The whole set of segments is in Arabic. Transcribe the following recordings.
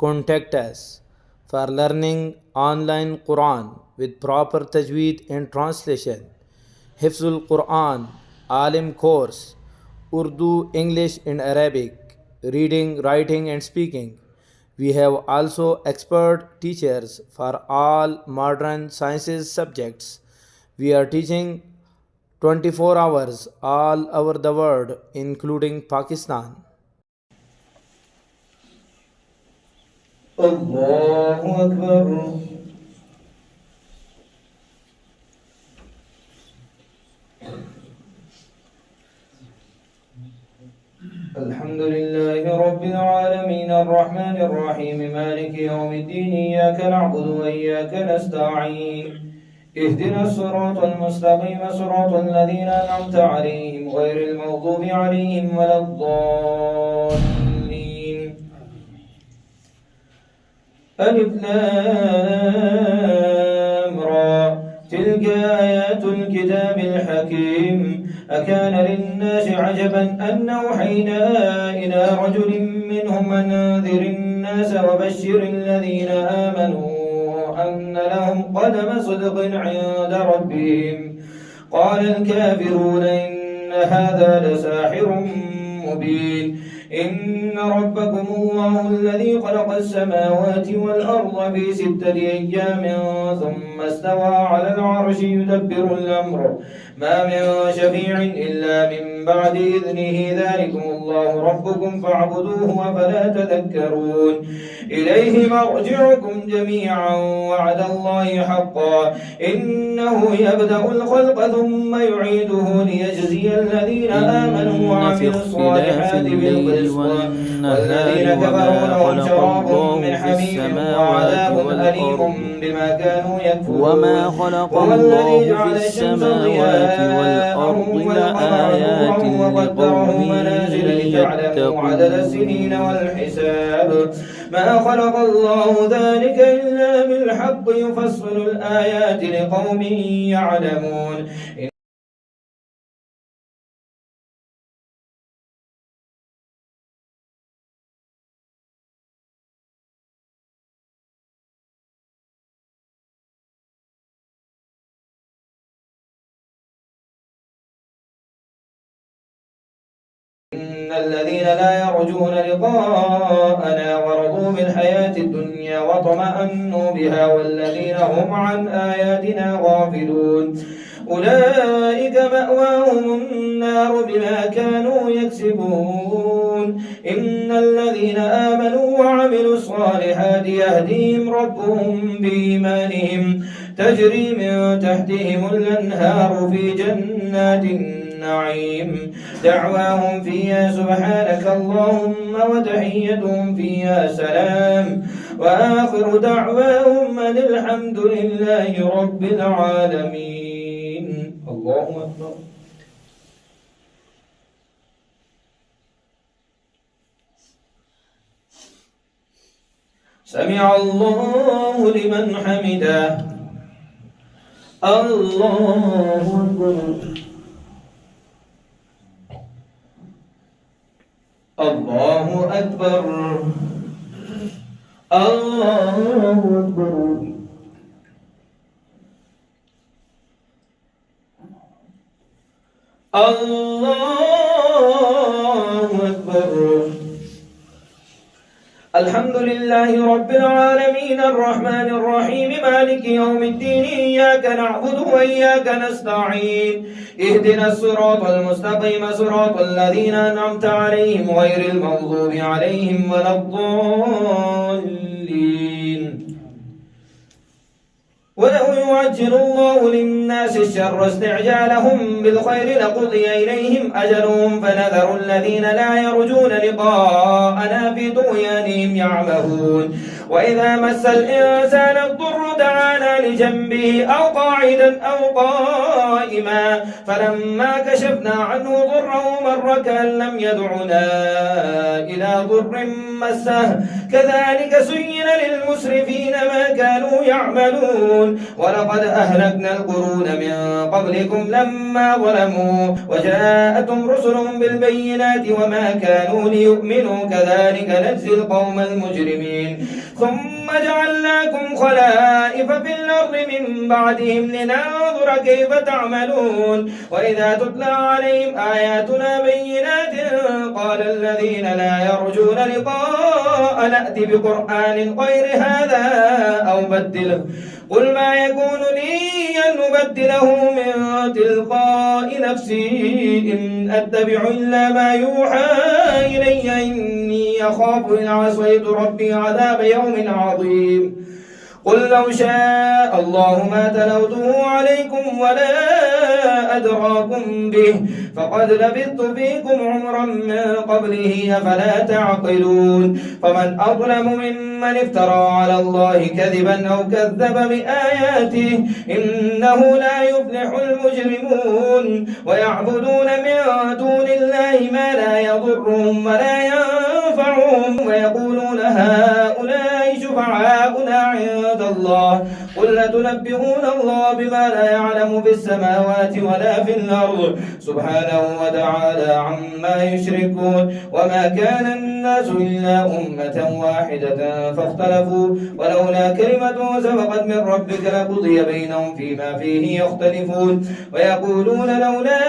Contact us for learning online Quran with proper tajweed and translation, Hifzul Quran, Alim course, Urdu, English, and Arabic, reading, writing, and speaking. We have also expert teachers for all modern sciences subjects. We are teaching 24 hours all over the world, including Pakistan. الله أكبر. الحمد لله رب العالمين الرحمن الرحيم مالك يوم الدين إياك نعبد وإياك نستعين اهدنا الصراط المستقيم صراط الذين أنعمت عليهم غير المغضوب عليهم ولا الضالين. ألف لام را تلك آيات الكتاب الحكيم. أكان للناس عجبا أن أوحينا إلى رجل منهم أن أنذر الناس وبشر الذين آمنوا أن لهم قدم صدق عند ربهم. قال الكافرون إن هذا لساحر مبين. إن ربكم الله الذي خلق السماوات والأرض في 6 أيام ثم استوى على العرش يدبر الأمر ما من شفيع إلا من بعد إذنه ذلكم الله ربكم فاعبدوه أفلا تذكرون. إليه مرجعكم جميعا وعد الله حقا إنه يبدأ الخلق ثم يعيده ليجزي الذين آمنوا وعملوا الصالحات بالقسط والذين كفروا لهم شراب من حميم وعذاب أليم بما كانوا يكفرون. وما خلق الله في السماوات والأرض لآيات لقوم يتقون. عدد السنين والحساب ما خلق الله ذلك إلا بالحق يفصل الآيات لقوم يعلمون. إن الذين لا يرجون لقاءنا ورضوا بالحياة الدنيا وطمأنوا بها والذين هم عن آياتنا غافلون أولئك مأواهم النار بما كانوا يكسبون. إن الذين آمنوا وعملوا الصالحات يهديهم ربهم بإيمانهم تجري من تحتهم الأنهار في جنات النعيم دعواهم فيها سبحانك اللهم وتحيتهم فيها سلام وآخر دعواهم أن الحمد لله رب العالمين. الله أكبر. سمع الله لمن حمده. الله أكبر. الله أكبر. الله أكبر. الله أكبر. الحمد لله رب العالمين الرحمن الرحيم مالك يوم الدين إياك نعبد وإياك نستعين اهدنا الصراط المستقيم صراط الذين أنعمت عليهم غير المغضوب عليهم ولا الضالين. ولو يعجل الله للناس الشر استعجالهم بالخير لقضي إليهم أجلهم فنذر الذين لا يرجون لقاءنا في طغيانهم يعمهون. وإذا مس الإنسان الضر دعانا لجنبه أو قاعدا أو قائما فلما كشفنا عنه ضره مر كأن لم يدعنا إلى ضر مسه كذلك زين للمسرفين ما كانوا يعملون. ولو ولقد أهلكنا القرون من قبلكم لما ظلموا وجاءتهم رسلهم بالبينات وما كانوا ليؤمنوا كذلك نجزي القوم المجرمين ثم جعلناكم خلائف في الأرض من بعدهم لننظر كيف تعملون وإذا تتلى عليهم آياتنا بينات قال الذين لا يرجون لقاء نأت بقرآن غير هذا أو بدله قل ما يكون لي أن أبدله من تلقاء نفسي إن أتبع إلا ما يوحى إلي إني أخاف إن عصيت ربي عذاب يوم عظيم قل لو شاء الله ما تلوته عليكم ولا أدراكم به فقد لبثت فيكم عمرا من قبله أفلا تعقلون فمن أظلم ممن افترى على الله كذبا أو كذب بآياته إنه لا يفلح المجرمون ويعبدون من دون الله ما لا يضرهم ولا ينفعهم ويقولون هؤلاء شفعاؤنا عند الله قل لتنبئون الله بما لا يعلم في السماوات ولا في الأرض سبحانه وتعالى عما يشركون وما كان الناس إلا أمة واحدة فاختلفوا ولولا كلمة سبقت من ربك لقضي بينهم فيما فيه يختلفون ويقولون لولا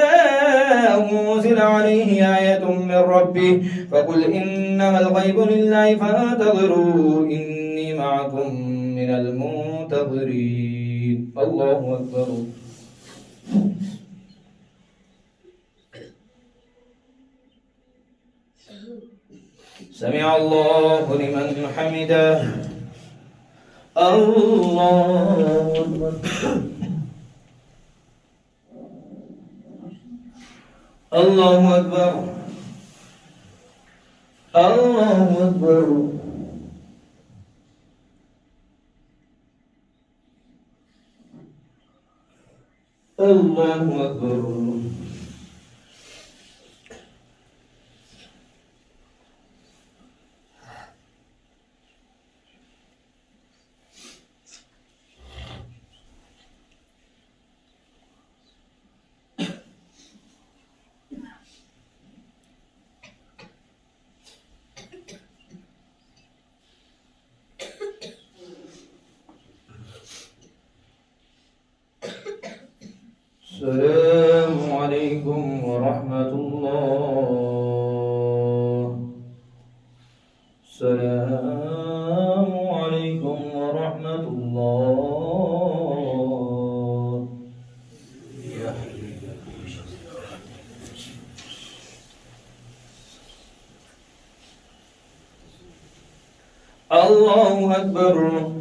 أنزل عليه آية من ربه فقل إنما الغيب لله فانتظروا إني معكم من المنتظرين الله أكبر سمع الله لمن حمده الله أكبر الله أكبر الله أكبر الله أكبر السلام عليكم ورحمة الله السلام عليكم ورحمة الله الله أكبر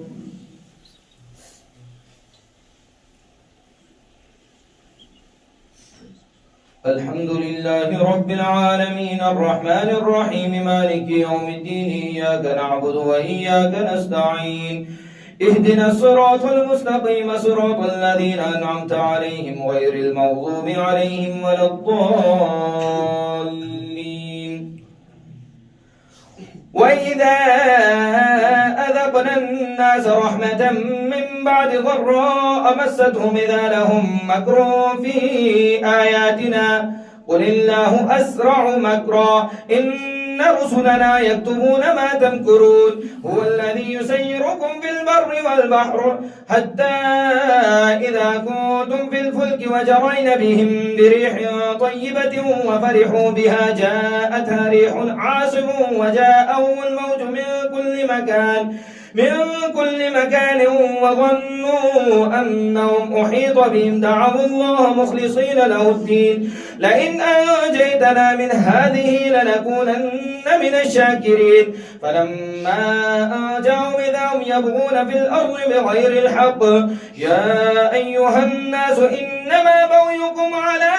الحمد لله رب العالمين الرحمن الرحيم مالك يوم الدين إياك نعبد وإياك نستعين اهدنا الصراط المستقيم صراط الذين أنعمت عليهم غير المغضوب عليهم ولا الضالين وإذا أذقنا الناس رحمة من بعد ضراء مستهم إذا لهم مكر في آياتنا قل الله أسرع مكرا إن رسلنا يكتبون ما تمكرون هو الذي يسيركم في البر والبحر حتى إذا كنتم في الفلك وجرين بهم بريح طيبة وفرحوا بها جاءتها ريح عاصف وجاءهم الموج من كل مكان وظنوا أنهم أحيط بهم دعوا الله مخلصين له الدين لئن أنجيتنا من هذه لنكونن من الشاكرين فلما أنجاهم إذا هم يبغون في الأرض بغير الحق يا أيها الناس إنما بغيكم على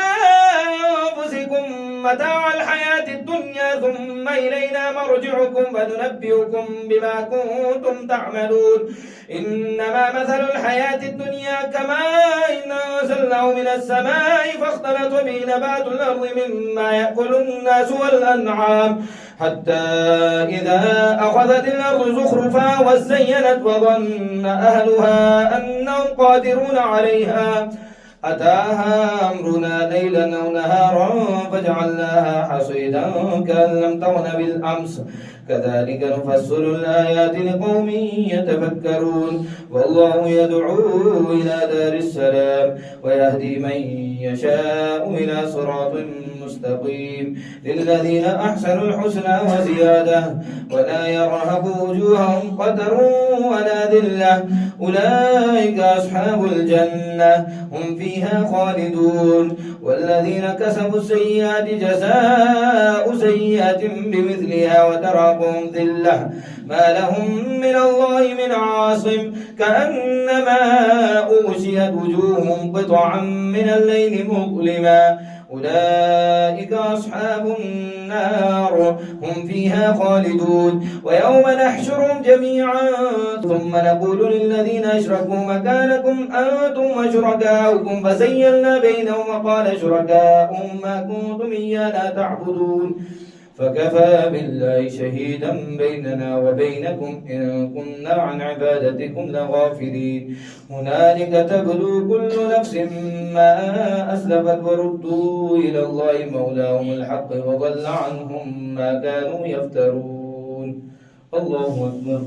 أنفسكم متاع الحياة الدنيا ثم إلينا مرجعكم فننبئكم بما كنتم تعملون إنما مثل الحياة الدنيا كماء أنزلناه من السماء فاختلط به نبات الأرض مما يأكل الناس والأنعام حتى إذا أخذت الأرض زخرفها وزينت وظن أهلها أنهم قادرون عليها أتاها أمرنا ليلا أو نهارا فجعلناها حصيدا كأن لم تغن بالأمس كذلك نفصل الآيات لقوم يتفكرون والله يدعو إلى دار السلام ويهدي من يشاء إلى صراط مستقيم للذين أحسنوا الحسنى وزيادة ولا يرهب وجوههم قتر ولا ذلة أولئك أصحاب الجنة هم فيها خالدون والذين كسبوا السيئات جزاء سيئة بمثلها وتراكم ذلة ما لهم من الله من عاصم كأنما أغشيت وجوههم قطعا من الليل مظلما أولئك أصحاب النار هم فيها خالدون ويوم نحشرهم جميعا ثم نقول للذين أشركوا مكانكم أنتم وشركاؤكم فزيلنا بينهم وقال شركاؤهم ما كنتم إيانا تعبدون فكفى بالله شهيدا بيننا وبينكم إن كنا عن عبادتكم لغافلين هنالك تبلو كل نفس ما أسلفت وردوا إلى الله مولاهم الحق وضل عنهم ما كانوا يفترون الله أكبر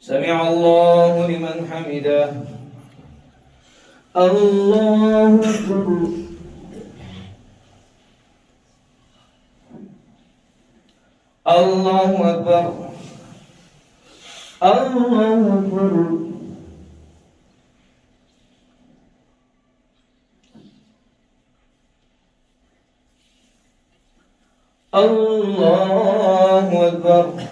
سمع الله لمن حمده الله أكبر الله أكبر الله أكبر الله أكبر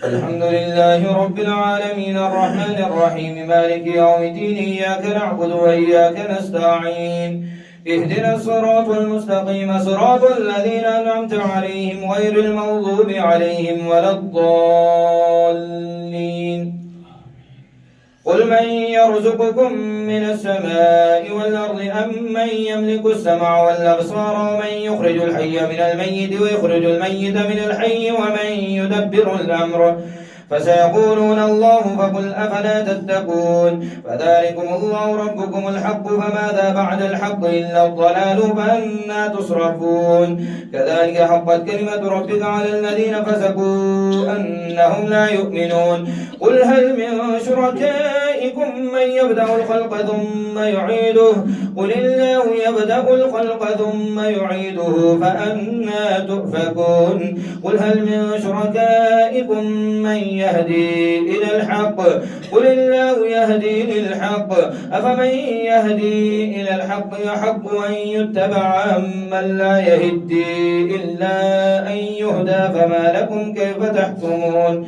الحمد لله رب العالمين الرحمن الرحيم مالك يوم الدين إياك نعبد وإياك نستعين اهدنا الصراط المستقيم صراط الذين أنعمت عليهم غير المغضوب عليهم ولا الضالين قل من يرزقكم من السماء والأرض أم من يملك السمع والأبصار ومن يخرج الحي من الميت ويخرج الميت من الحي ومن يدبر الأمر فسيقولون الله فقل أفلا تتقون فذلكم الله ربكم الحق فماذا بعد الحق إلا الضلال فأنا تصرفون كذلك حقت كلمة ربك على الذين فسقوا أنهم لا يؤمنون قل هل من شركائكم من يبدأ الخلق ثم يعيده قل الله يبدأ الخلق ثم يعيده فأنا تؤفكون قل هل من شركائكم من يهدي إلى الحق قل الله يهدي للحق أفمن يهدي إلى الحق يحق أن يتبع من لا يهدي إلا أن يهدى فما لكم كيف تحكمون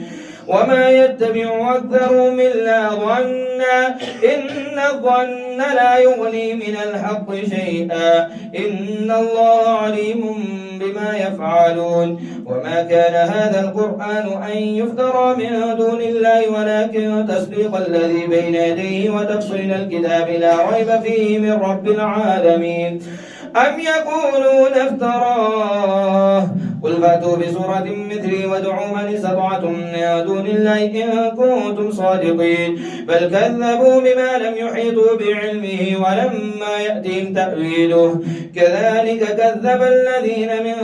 وما يتبع أكثرهم إلا ظنا إن الظن لا يغني من الحق شيئا إن الله عليم بما يفعلون وما كان هذا القرآن أن يفترى من دون الله ولكن تصديق الذي بين يديه وتفصيل الكتاب لا ريب فيه من رب العالمين أم يقولون افتراه قل فأتوا بسورة مثله وادعوا من استطعتم من دون الله إن كنتم صادقين بل كذبوا بما لم يحيطوا بعلمه ولما يأتهم تأويله كذلك كذب الذين من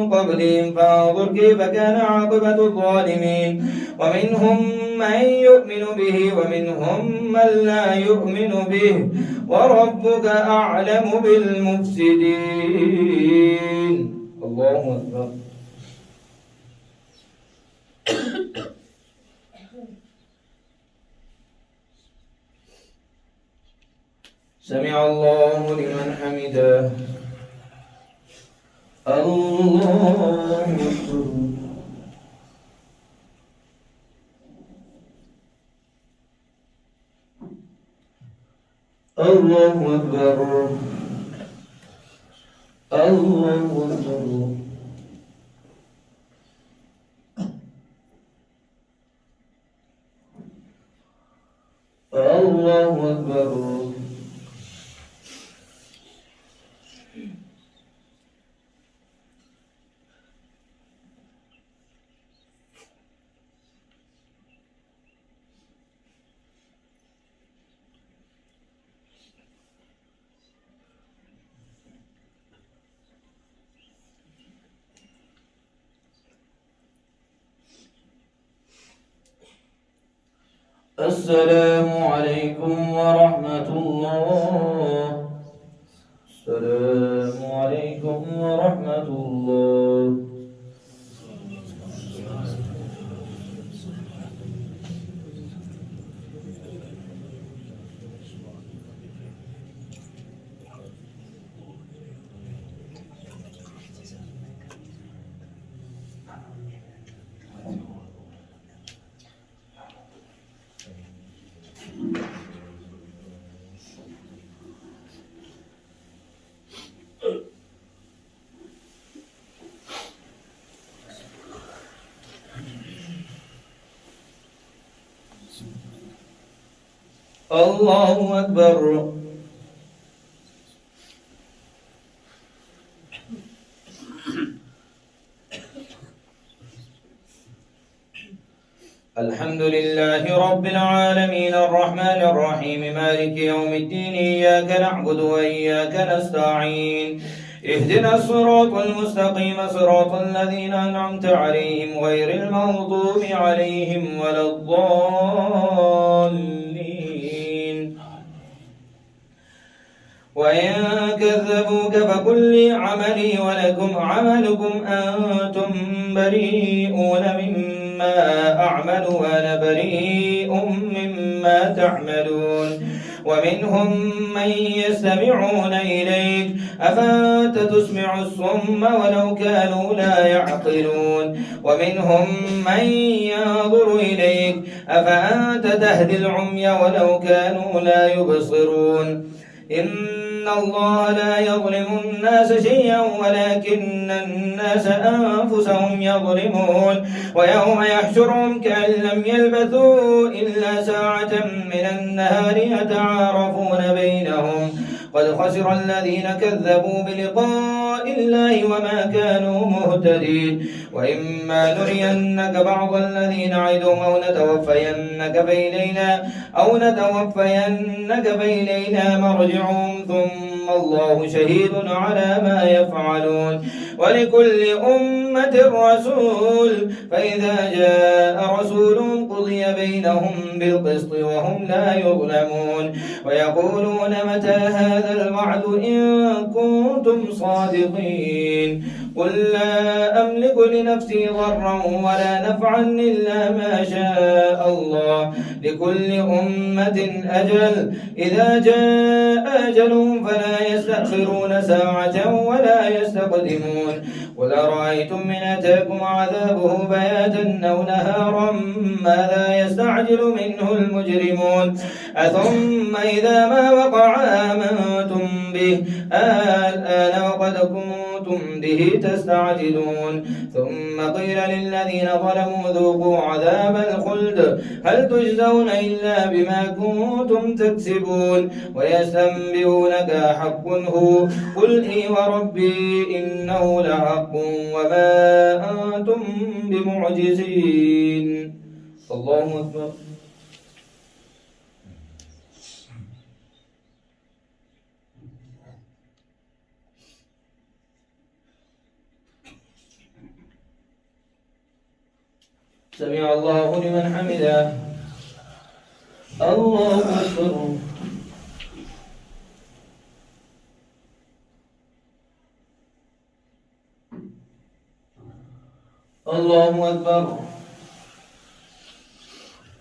قبلهم فانظر كيف كان عاقبة الظالمين ومنهم من يؤمن به ومنهم من لا يؤمن به وربك أعلم بالمفسدين الله أكبر سمع الله لمن حمده الله أكبر الله أكبر الله أكبر السلام عليكم ورحمة الله. السلام عليكم ورحمة الله. الله أكبر. الحمد لله رب العالمين الرحمن الرحيم مالك يوم الدين إياك نعبد وإياك نستعين اهدنا الصراط المستقيم صراط الذين أنعمت عليهم غير المغضوب عليهم ولا الضالين. وإن كذبوك فقل لي عملي ولكم عملكم أنتم بريئون مما أعمل وأنا بريء مما تعملون. ومنهم من يستمعون إليك أفأنت تسمع الصم ولو كانوا لا يعقلون. ومنهم من ينظر إليك أفأنت تهدي العمي ولو كانوا لا يبصرون. إن الله لا يظلم الناس شيئا ولكن الناس أنفسهم يظلمون. ويوم يحشرهم كأن لم يلبثوا إلا ساعة من النهار يتعارفون بينهم قد خسر الذين كذبوا بلقاء الله وما كانوا مهتدين. وإما نرينك بعض الذين نعدهم أو نتوفينك فإلينا مرجعهم ثم الله شهيد على ما يفعلون. ولكل أمة رسول فإذا جاء رسولهم قضي بينهم بالقسط وهم لا يظلمون. ويقولون متى هذا الوعد إن كنتم صادقين. قل لا أملك لنفسي ضرا ولا نفعا إلا ما شاء الله لكل أمة أجل إذا جاء أجلهم فلا يستأخرون ساعة ولا يستقدمون. قل أرأيتم من أتاكم عذابه بياتا أو نهارا ماذا يستعجل منه المجرمون. أثم إذا ما وقع آمنتم به الآن وقد كنتم به تستعجلون. ثم قيل للذين ظلموا ذوقوا عذاب الخلد هل تجزون إلا بما كنتم تكسبون. ويستنبئونك أحق هو قل إي وربي إنه لحق وما أنتم بمعجزين. الله أكبر. سمع الله لمن حمده. الله أكبر. الله أكبر.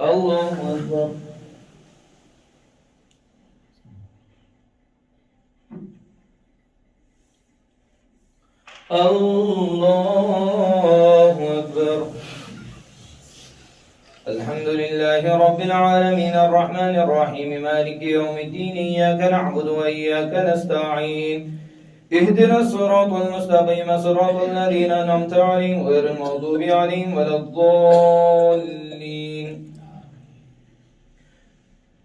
الله أكبر. الله أكبر. الحمد لله رب العالمين الرحمن الرحيم مالك يوم الدين إياك نعبد وإياك نستعين اهدنا الصراط المستقيم صراط الذين أنعمت عليهم غير المغضوب عليهم ولا الضالين.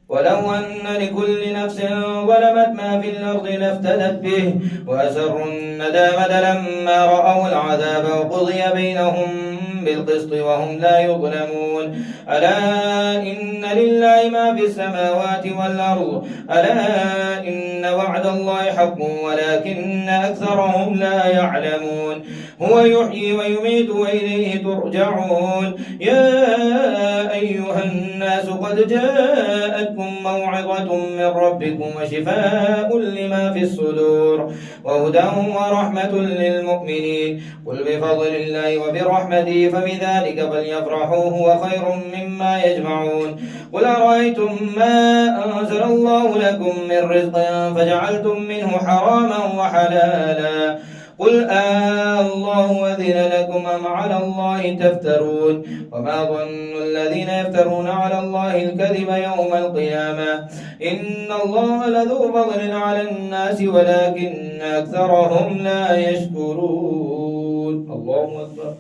ولو أن لكل نفس ظلمت ما في الأرض لافتدت به وأسروا الندامة لما رأوا العذاب وقضي بينهم بالقسط وهم لا يظلمون. ألا إن لله ما في السماوات والأرض ألا إن وعد وعد الله حق ولكن أكثرهم لا يعلمون هو يحيي ويميت وإليه ترجعون يا أيها الناس قد جاءتكم موعظة من ربكم وشفاء لما في الصدور وهدى ورحمة للمؤمنين قل بفضل الله وبرحمته فبذلك فليفرحوا هو خير مما يجمعون قل أرأيتم ما أنزل الله لكم من رزق فجعلتم منه حراما وحلالا قل الله أذن لكم أم على الله تفترون وما ظن الذين يفترون على الله الكذب يوم القيامة إن الله لذو فضل على الناس ولكن أكثرهم لا يشكرون الله أكبر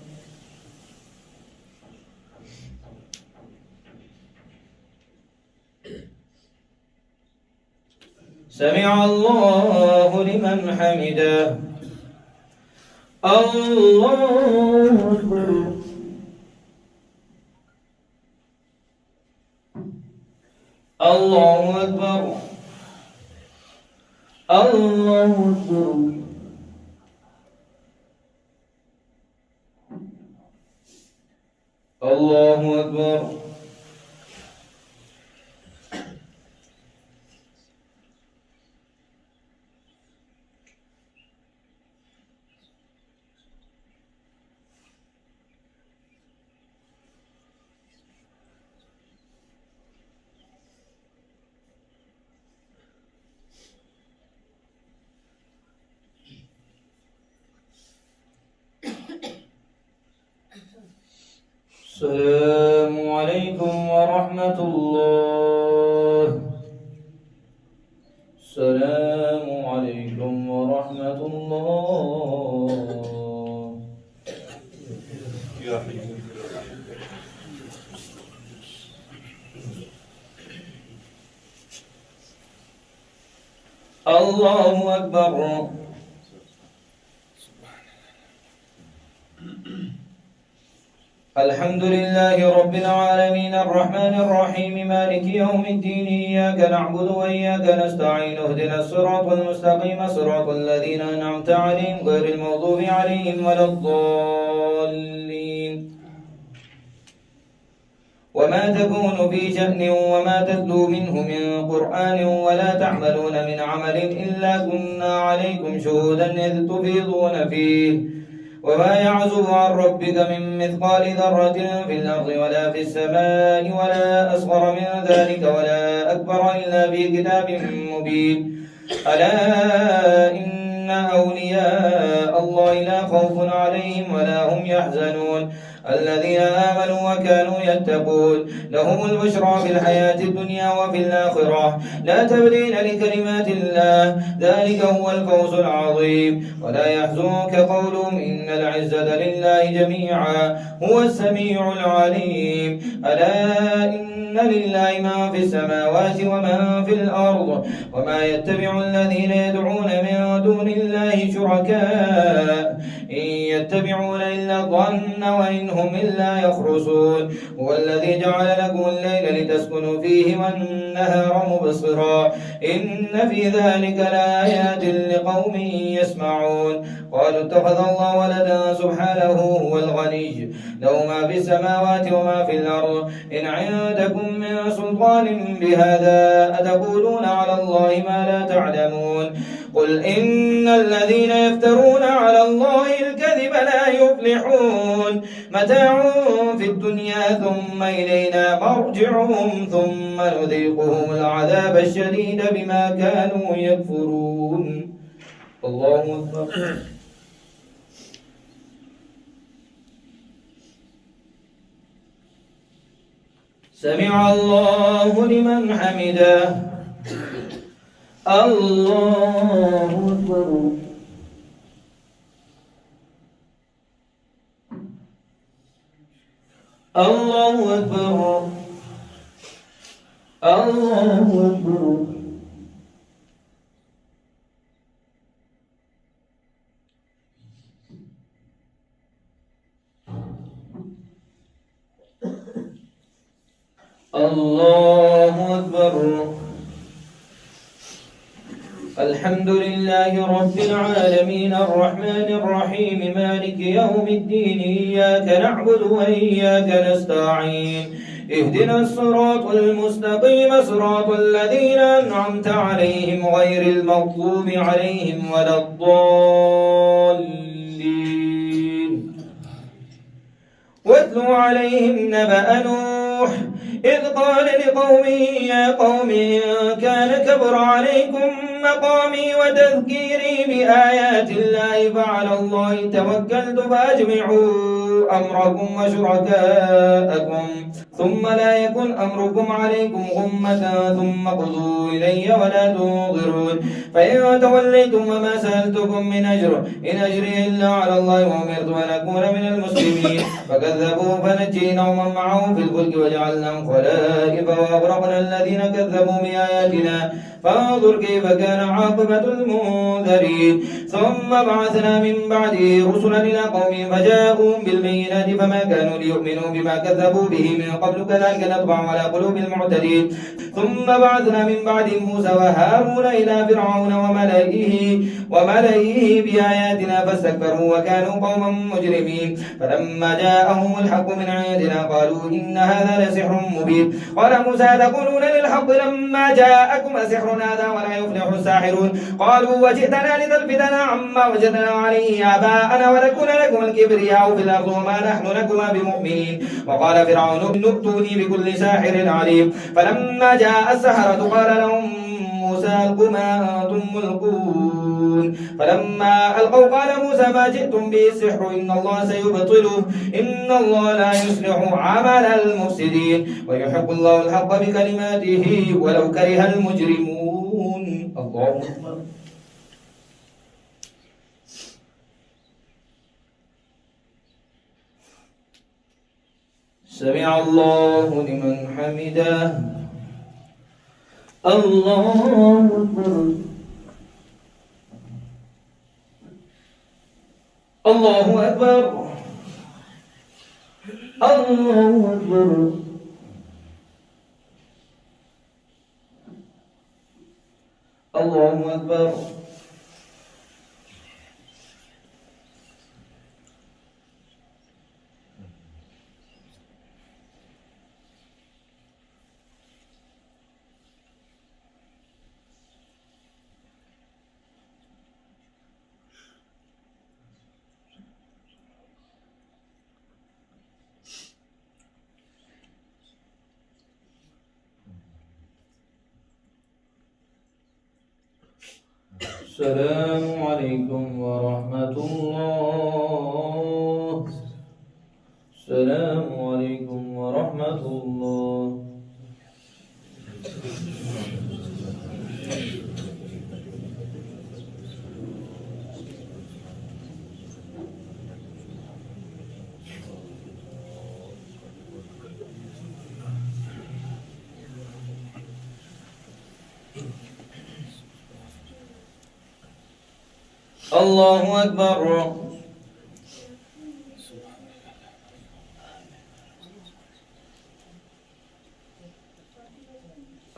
سمع الله لمن حمده الله أكبر الله أكبر الله أكبر الله أكبر السلام عليكم ورحمة الله السلام عليكم ورحمة الله يا حبيبي الله أكبر الحمد لله رب العالمين الرحمن الرحيم مالك يوم الدين إياك نعبد وإياك نستعين اهدنا الصراط المستقيم صراط الذين أنعمت عليهم غير المغضوب عليهم ولا الضالين وما تكون في شأن وما تتلو منه من قرآن ولا تعملون من عمل إلا كنا عليكم شهودا إذ تفيضون فيه وما يعزب عن ربك من مثقال ذرة في الأرض ولا في السماء ولا أصغر من ذلك ولا أكبر إلا في كتاب مبين ألا إن أولياء الله لا خوف عليهم ولا هم يحزنون الذين آمنوا وكانوا يتقون لهم البشرى في الحياة الدنيا وفي الآخرة لا تبديل لكلمات الله ذلك هو الفوز العظيم ولا يحزنك قولهم إن العزة لله جميعا هو السميع العليم ألا إن لله ما في السماوات وما في الأرض وما يتبع الذين يدعون من دون الله شركاء إن يتبعون إلا الظن وإن هم إلا يخرصون هو الذي جعل لكم الليل لتسكنوا فيه والنهار مبصرا إن في ذلك لآيات لقوم يسمعون قالوا اتخذ الله ولدا سبحانه هو الغني له ما في السماوات وما في الأرض إن عندكم من سلطان بهذا أتقولون على الله ما لا تعلمون قل إن الذين يفترون على الله الكذب لا يفلحون متاع في الدنيا ثم إلينا مرجعهم ثم نذيقهم العذاب الشديد بما كانوا يكفرون الله أكبر سمع الله لمن حمده الله أكبر الله أكبر الله أكبر الله أكبر الحمد لله رب العالمين الرحمن الرحيم مالك يوم الدين إياك نعبد وإياك نستعين اهدنا الصراط المستقيم صراط الذين أنعمت عليهم غير المغضوب عليهم ولا الضالين واتل عليهم نبأ نوح إذ قال لقومه يا قوم إن كان كبر عليكم مقامي وتذكيري بآيات الله فعلى الله توكلت فأجمعوا أمركم وشركاءكم ثم لا يكن أمركم عليكم غمة ثم قضوا إلي ولا تنظرون فإن توليتم وما سألتكم من أجر إن أجري إلا على الله وأمرت أن أكون من المسلمين فكذبوا فنجينا ومن معه في الفلك وجعلناهم خلائف وأغرقنا الذين كذبوا بآياتنا فانظر كيف كان عاقبة المنذرين ثم بعثنا من بعده رسلا إلى قومهم فجاءوا بالبينات فما كانوا ليؤمنوا بما كذبوا به من قبل كذلك نطبع على قلوب المعتدين ثم بعثنا من بعدهم موسى وهارون إلى فرعون وملئه بآياتنا فاستكبروا وكانوا قوما مجرمين فلما جاءهم الحق من عندنا قالوا إن هذا لسحر مبين قال موسى تقولون للحق لما جاءكم أسحر هذا ولا يفلح الساحرون قالوا وجئتنا لتلفتنا عما وجدنا عليه آباءنا ونكون لكم الكبرياء في الأرض وما نحن لكما بمؤمنين وقال فرعون ائتوني بكل ساحر عليم فلما جاء السحرة قال لهم موسى ألقوا ما أنتم ملقون فلما ألقوا قال موسى ما جئتم به السحر إن الله سيبطله إن الله لا يصلح عمل المفسدين ويحق الله الحق بكلماته ولو كره المجرمون الله أكبر سمع الله لمن حمده الله أكبر الله أكبر الله أكبر الله أكبر السلام عليكم ورحمة الله السلام عليكم ورحمة الله الله أكبر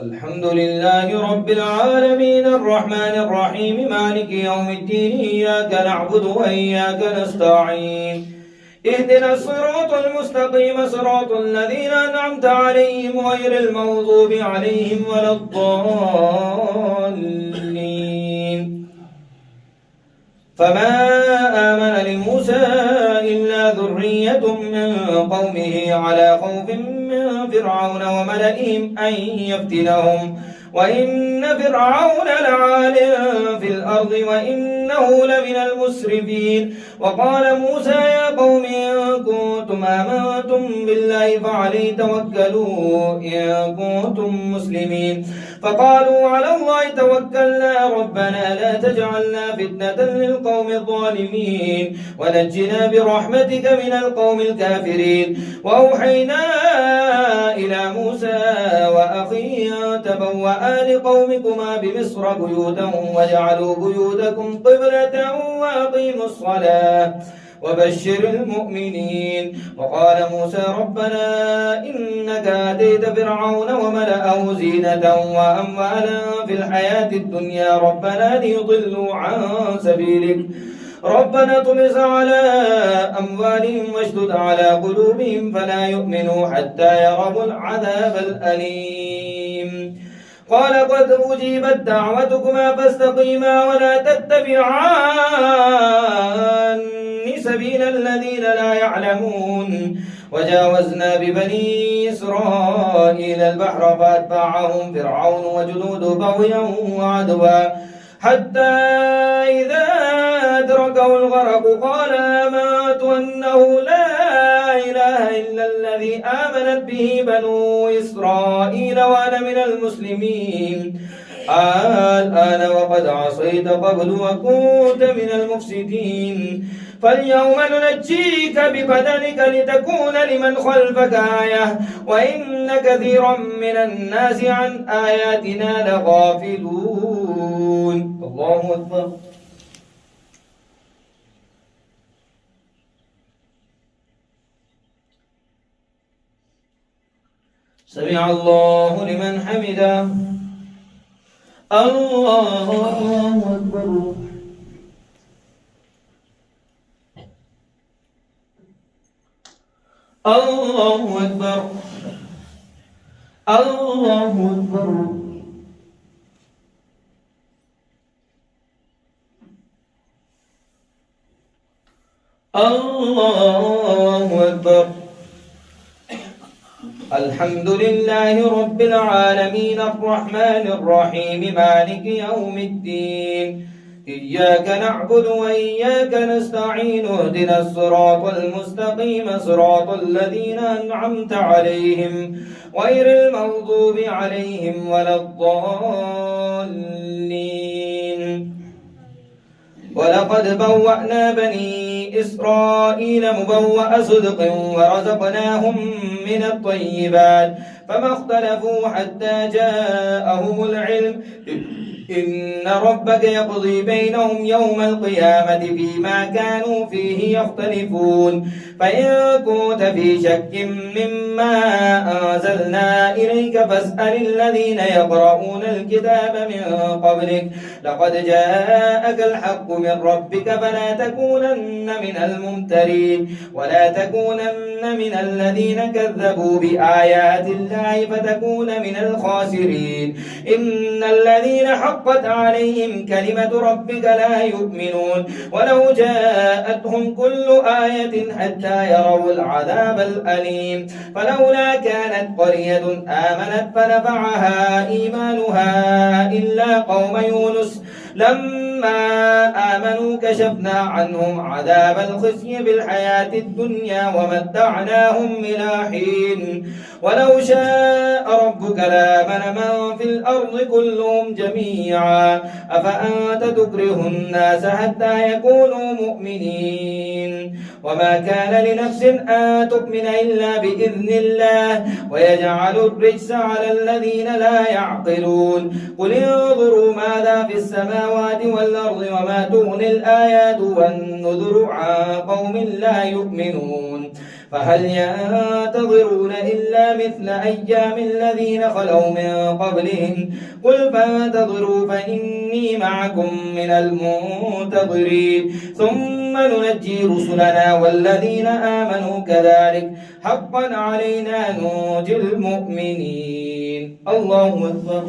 الحمد لله رب العالمين الرحمن الرحيم مالك يوم الدين إياك نعبد وإياك نستعين اهدنا الصراط المستقيم صراط الذين أنعمت عليهم غير المغضوب عليهم ولا الضالين فما آمن لموسى إلا ذرية من قومه على خوف من فرعون وملئهم أن يفتنهم وإن فرعون لعال في الأرض وإنه لمن المسرفين وقال موسى يا قوم إن كنتم آمنتم بالله فعليه توكلوا إن كنتم مسلمين فقالوا على الله توكلنا ربنا لا تجعلنا فتنة للقوم الظالمين ونجنا برحمتك من القوم الكافرين وأوحينا إلى موسى وأخيه أن تبوأ لقومكما بمصر بيوتا وجعلوا بيوتكم قبلة وأقيموا الصلاة وبشر المؤمنين. وقال موسى ربنا إنك آتيت فرعون وملأه زينة وأموالا في الحياة الدنيا ربنا ليضلوا عن سبيلك ربنا طمس على أموالهم واشدد على قلوبهم فلا يؤمنوا حتى يروا العذاب الأليم. قال قد أجيبت دعوتكما فاستقيما ولا تتبعان سبيل الذين لا يعلمون. وجاوزنا ببني إسرائيل البحر فأتبعهم فرعون وجنوده بغيا وعدوا حتى إذا أدركه الغرق قال آمنت أنه لا إله إلا الذي آمنت به بنو إسرائيل وأنا من المسلمين. الآن وقد عصيت قبل وكنت من المفسدين فاليوم ننجيك ببدنك لتكون لمن خلفك آية وإن كثيرا من الناس عن آياتنا لغافلون. الله أكبر. سمع الله لمن حمده. الله أكبر. الله أكبر. الله أكبر. الله أكبر. الحمد لله رب العالمين الرحمن الرحيم مالك يوم الدين إياك نعبد وإياك نستعين اهدنا الصراط المستقيم صراط الذين أنعمت عليهم غير المغضوب عليهم ولا الضالين. ولقد بوأنا بني إسرائيل مبوأ صدق ورزقناهم من الطيبات فما اختلفوا حتى جاءهم العلم إن ربك يقضي بينهم يوم القيامة فيما كانوا فيه يختلفون. فإن كنت في شك مما أنزلنا إليك فاسأل الذين يقرؤون الكتاب من قبلك لقد جاءك الحق من ربك فلا تكونن من الممترين ولا تكونن من الذين كذبوا بآيات الله فتكون من الخاسرين. إن الذين حقت عليهم كلمة ربك لا يؤمنون ولو جاءتهم كل آية حتى يروا العذاب الأليم. فلولا كانت قرية آمنت فنفعها إيمانها إلا قوم يونس لما آمنوا كشفنا عنهم عذاب الخزي في الحياة الدنيا ومتعناهم إلى حين. ولو شاء ربك لآمن من في الأرض كلهم جميعا أفأنت تكره الناس حتى يكونوا مؤمنين. وما كان لنفس أن تؤمن إلا بإذن الله ويجعل الرجس على الذين لا يعقلون. قل انظروا ماذا في السماوات والأرض وما تغني الآيات والنذر عن قوم لا يؤمنون. فهل ينتظرون إلا مثل أيام الذين خلوا من قبلهم قل فانتظروا فإني معكم من المنتظرين ثم ننجي رسلنا والذين آمنوا كذلك حقا علينا ننجي المؤمنين. الله أكبر.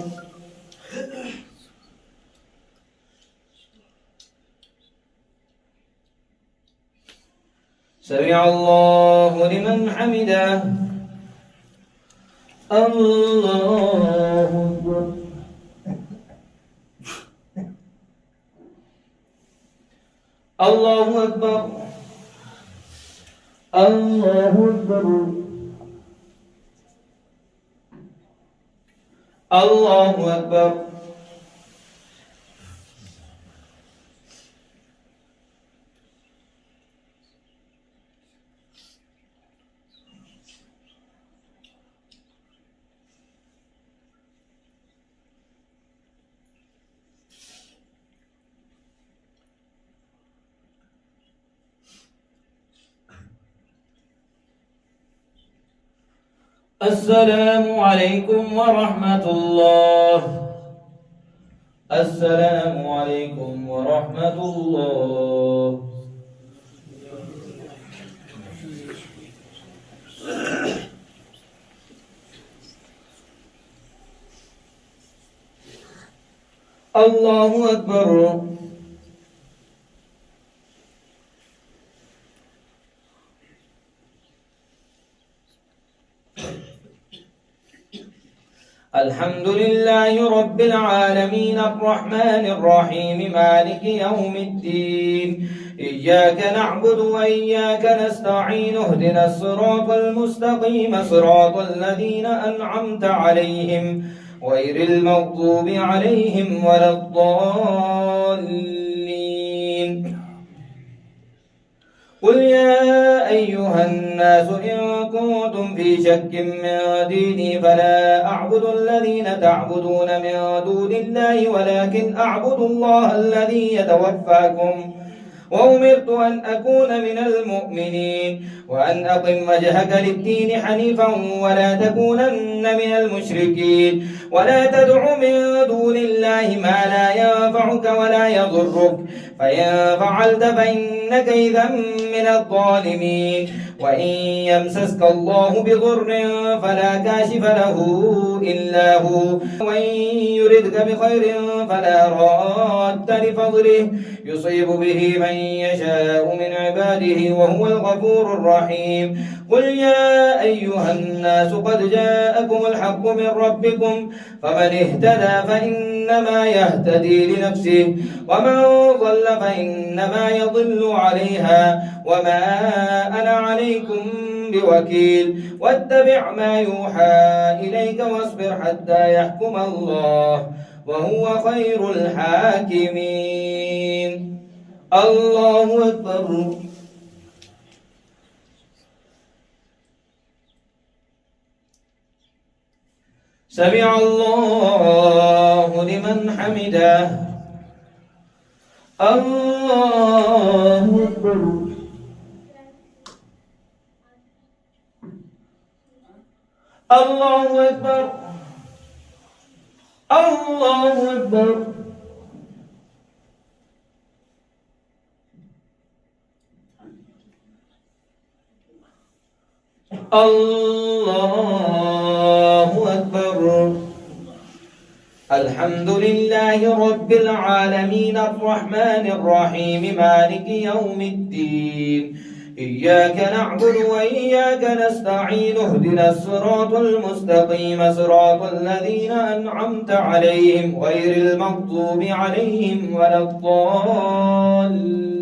سمع الله لمن حمده. الله أكبر. الله أكبر. الله أكبر. الله أكبر. السلام عليكم ورحمة الله. السلام عليكم ورحمة الله. الله أكبر. الحمد لله رب العالمين الرحمن الرحيم مالك يوم الدين. إياك نعبد وإياك نستعين اهدنا الصراط المستقيم صراط الذين أنعمت عليهم غير المغضوب عليهم ولا الضالين. قل يا أيها الناس إن كنتم في شك من ديني فلا أعبد الذين تعبدون من دون الله ولكن أعبد الله الذي يتوفاكم وأمرت أن أكون من المؤمنين وأن أقم وجهك للدين حنيفا ولا تكونن من المشركين ولا تدع من دون الله ما لا ينفعك ولا يضرك فإن فعلت فإنك إذا من الظالمين. وإن يمسسك الله بضر فلا كاشف له إلا هو وإن يردك بخير فلا راد لفضله يصيب به من يشاء من عباده وهو الغفور الرحيم. قل يا أيها الناس قد جاءكم الحق من ربكم فمن اهتدى فإنما يهتدي لنفسه ومن ضل فإنما يضل عليها وما أنا عليكم بوكيل. واتبع ما يوحى إليك واصبر حتى يحكم الله وهو خير الحاكمين. الله أكبر. سمع الله لمن حمده. الله أكبر. الله أكبر. الله أكبر. الله أكبر. الحمد لله رب العالمين الرحمن الرحيم مالك يوم الدين. إياك نعبد وإياك نستعين اهدنا الصراط المستقيم صراط الذين أنعمت عليهم غير المغضوب عليهم ولا الضالين.